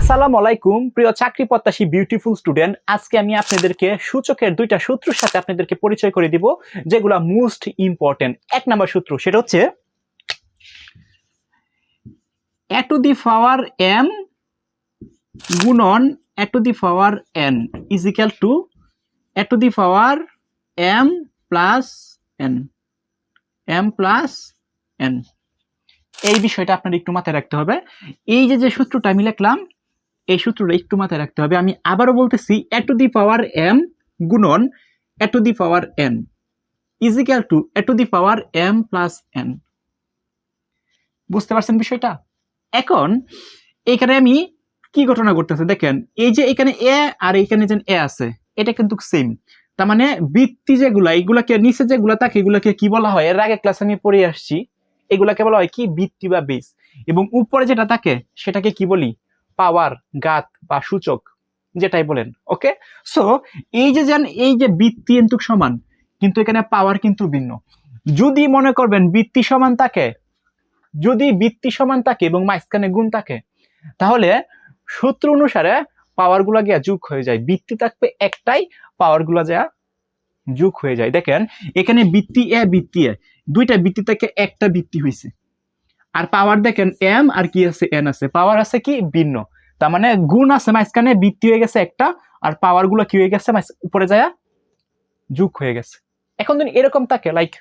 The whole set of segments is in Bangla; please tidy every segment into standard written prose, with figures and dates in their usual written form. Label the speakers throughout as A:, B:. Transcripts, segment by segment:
A: আসসালামু আলাইকুম প্রিয় চাকরি প্রত্যাশী বিউটিফুল স্টুডেন্ট, আজকে আমি আপনাদেরকে সূচকের দুইটা সূত্রের সাথে আপনাদেরকে পরিচয় করে দিব যেগুলা মোস্ট ইম্পর্টেন্ট। এক নাম্বার সূত্র, সেটা হচ্ছে a two the power m গুণন a two the power n is equal to a two the power m plus n। এই বিষয়টা আপনার একটু মাথায় রাখতে হবে। এই যে সূত্রটা আমি লিখলাম, এই সূত্রটা একটু মাথায় রাখতে হবে। আমি আবারও বলতেছি, a two the power m গুণন a two the power n is equal to a two the power m plus n। বুঝতে পারছেন বিষয়টা? এখন এখানে আমি কি ঘটনা ঘটতেছে দেখেন, এই যে এখানে a আর এখানে যে a আছে, এটা কিন্তু সেম। তার মানে বৃত্তি যেগুলা, এগুলাকে নিচে যেগুলা থাকে এগুলাকে কি বলা হয়, এর আগে ক্লাসে আমি পড়ে আসছি, এগুলাকে বলা হয় কি, বৃত্তি বা বেস। এবং উপরে যেটা থাকে সেটাকে কি বলি, পাওয়ার, ঘাত বা সূচক, যেটাই বলেন। ওকে, সো এই যে বৃত্তি কিন্তু সমান, কিন্তু এখানে পাওয়ার কিন্তু ভিন্ন। যদি মনে করবেন বৃত্তি সমান থাকে, যদি বৃত্তি সমান থাকে এবং মাঝখানে গুণ থাকে, তাহলে সূত্র অনুসারে পাওয়ার গুলা গিয়া যোগ হয়ে যায়। বৃত্তি থাকবে একটাই, পাওয়ার গুলা যা যোগ হয়ে যায়। দেখেন এখানে বৃত্তি এ বৃত্তি এ, দুইটা বৃত্তি থেকে একটা বৃত্তি হয়েছে। আর পাওয়ার দেখেন এম আর কি আছে, এন আছে, পাওয়ার আছে কি ভিন্ন। তার মানে গুণ আছে মাঝখানে, বৃত্তি হয়ে গেছে একটা, আর পাওয়ার গুলো কি হয়ে গেছে, উপরে যায় যোগ হয়ে গেছে। এখন যদি এরকম থাকে, like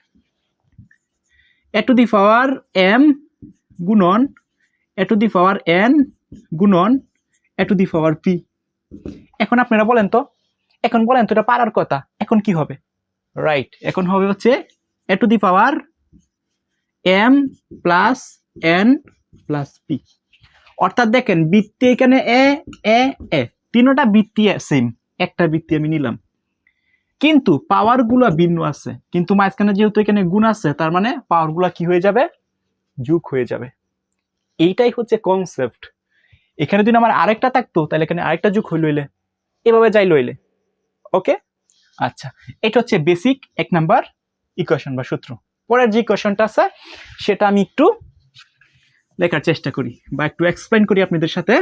A: a to the power m গুণন a to the power N গুণন a to the power P. এখন আপনারা বলেন তো, এটা পারার কথা। এখন কি হবে? রাইট, এখন হবে হচ্ছে A to the power M plus N plus P. অর্থাৎ দেখেন বৃত্তি এখানে এ এ এ, তিনটা বৃত্তি সেম, একটা বৃত্তি আমি নিলাম, কিন্তু পাওয়ার গুলা ভিন্ন আছে। কিন্তু মাঝখানে যেহেতু এখানে গুণ আছে, তার মানে পাওয়ার গুলা কি হয়ে যাবে, যোগ হয়ে যাবে। এইটাই হচ্ছে কনসেপ্ট। এখানে যদি আমার আরেকটা থাকতো, তাহলে এখানে আরেকটা যোগ হয়ে লইলে, এভাবে যাই লইলে। ওকে, আচ্ছা, এটা হচ্ছে বেসিক এক নাম্বার ইকুয়েশন বা সূত্র। পরের যে ইকুয়েশনটা আছে সেটা আমি একটু লেখার চেষ্টা করি বা একটু এক্সপ্লেন করি আপনাদের সাথে,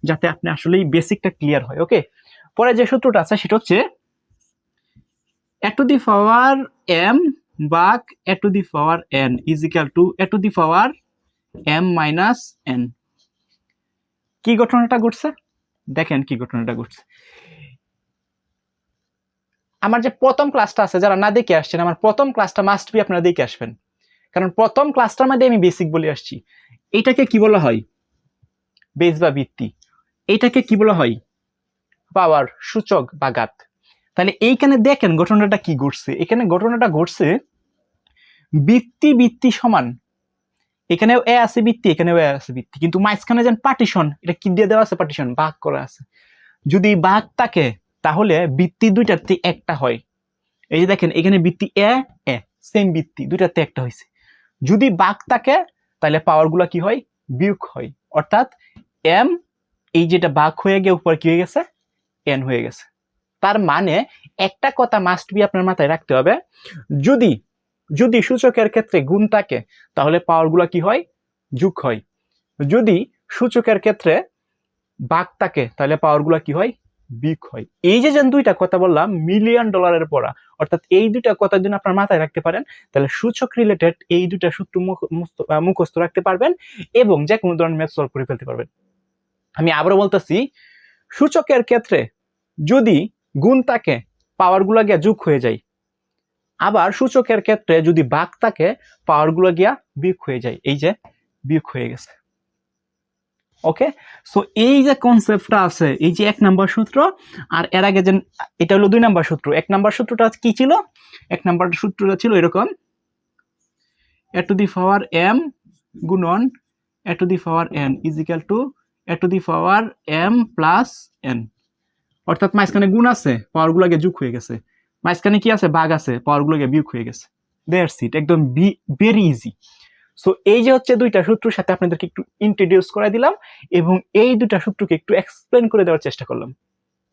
A: যাতে আপনি আসলে এই বেসিকটা ক্লিয়ার হয়। ওকে, পরে যে সূত্রটা আছে সেটা হচ্ছে a two the power m ভাগ a two the power n is equal to a two the power m minus n। কি ঘটনাটা ঘটছে দেখেন, কি ঘটনাটা ঘটছে। আমার যে প্রথম ক্লাসটা আছে, যারা না দেখে আসছেন, আমার প্রথম ক্লাসটা মাস্ট বি আপনারা দেখে আসবেন, কারণ প্রথম ক্লাসটার মধ্যে আমি বেসিক বলে আসছি। এটাকে কি বলা হয়, বেস বা ভিত্তি। এটাকে কি বলা হয়, পাওয়ার, সূচক বা ঘাত। তাহলে এইখানে দেখেন ঘটনাটা কি ঘটছে। এখানে ঘটনাটা ঘটছে বৃত্তি বৃত্তি সমান, এখানেও এ আছে বৃত্তি, এখানেও এ আছে বৃত্তি, কিন্তু মাঝখানে যেন পার্টিশন, এটা কি দিয়ে দেওয়া আছে, পার্টিশন, ভাগ করা আছে। যদি ভাগ থাকে তাহলে বৃত্তি দুইটাতে একটা হয়। এই যে দেখেন এখানে বৃত্তি এ এ, সেম বৃত্তি, দুইটাতে একটা হয়েছে। যদি ভাগ থাকে তাহলে পাওয়ার গুলা কি হয়, বিয়োগ হয়। অর্থাৎ এম, এই যেটা ভাগ হয়ে গিয়ে উপরে কি হয়ে গেছে, এন হয়ে গেছে। তার মানে একটা কথা মাস্ট বি আপনার মাথায় রাখতে হবে, যদি যদি সূচকের ক্ষেত্রে গুণ থাকে তাহলে পাওয়ার গুলা কি হয়, যোগ হয়। যদি সূচকের ক্ষেত্রে ভাগ থাকে তাহলে পাওয়ার গুলা কি হয়, বিয়োগ হয়। এই যে দুইটা কথা বললাম, $1,000,000 পড়া, অর্থাৎ এই দুইটা কথা যদি আপনার মাথায় রাখতে পারেন, তাহলে সূচক রিলেটেড এই দুইটা সূত্র মুখস্থ রাখতে পারবেন এবং যে কোনো ধরনের ম্যাথ সলভ করে ফেলতে পারবেন। আমি আবারও বলতেছি, সূচকের ক্ষেত্রে যদি গুণ থাকে পাওয়ার গুলা গিয়া যোগ হয়ে যায়, আবার সূচকের ক্ষেত্রে যদি ভাগ থাকে পাওয়ার গুলো গিয়া বিয়োগ হয়ে যায়। এই যে বিয়োগ হয়ে গেছে। ওকে, সো এই যে কনসেপ্টটা আছে, এই যে এক নাম্বার সূত্র, আর এর আগে যে এটা হলো 2 নাম্বার সূত্র। এক নাম্বার সূত্রটা কি ছিল, এক নাম্বার সূত্রটা ছিল এরকম, a two the power m গুণন a two the power n is equal to a two the power m plus n। অর্থাৎ মাঝখানে গুণ আছে, পাওয়ার গুলোকে যোগ হয়ে গেছে, মাঝখানে কি আছে, ভাগ আছে, পাওয়ার গুলোকে বিয়োগ হয়ে গেছে। দ্যাটস ইট, একদম ভেরি ইজি। সো এই যে হচ্ছে দুইটা সূত্রের সাথে আপনাদেরকে একটু ইন্ট্রোডিউস করে দিলাম এবং এই দুইটা সূত্রকে একটু এক্সপ্লেন করে দেওয়ার চেষ্টা করলাম।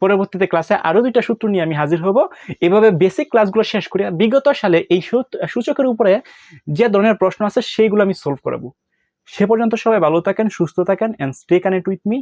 A: পরবর্তীতে ক্লাসে আরো দুইটা সূত্র নিয়ে আমি হাজির হব। এভাবে বেসিক ক্লাসগুলো শেষ করে বিগত সালে এই সূচকের উপরে যে ধরনের প্রশ্ন আছে সেইগুলো আমি সলভ করাবো। সে পর্যন্ত সবাই ভালো থাকেন, সুস্থ থাকেন, and stay connect with me.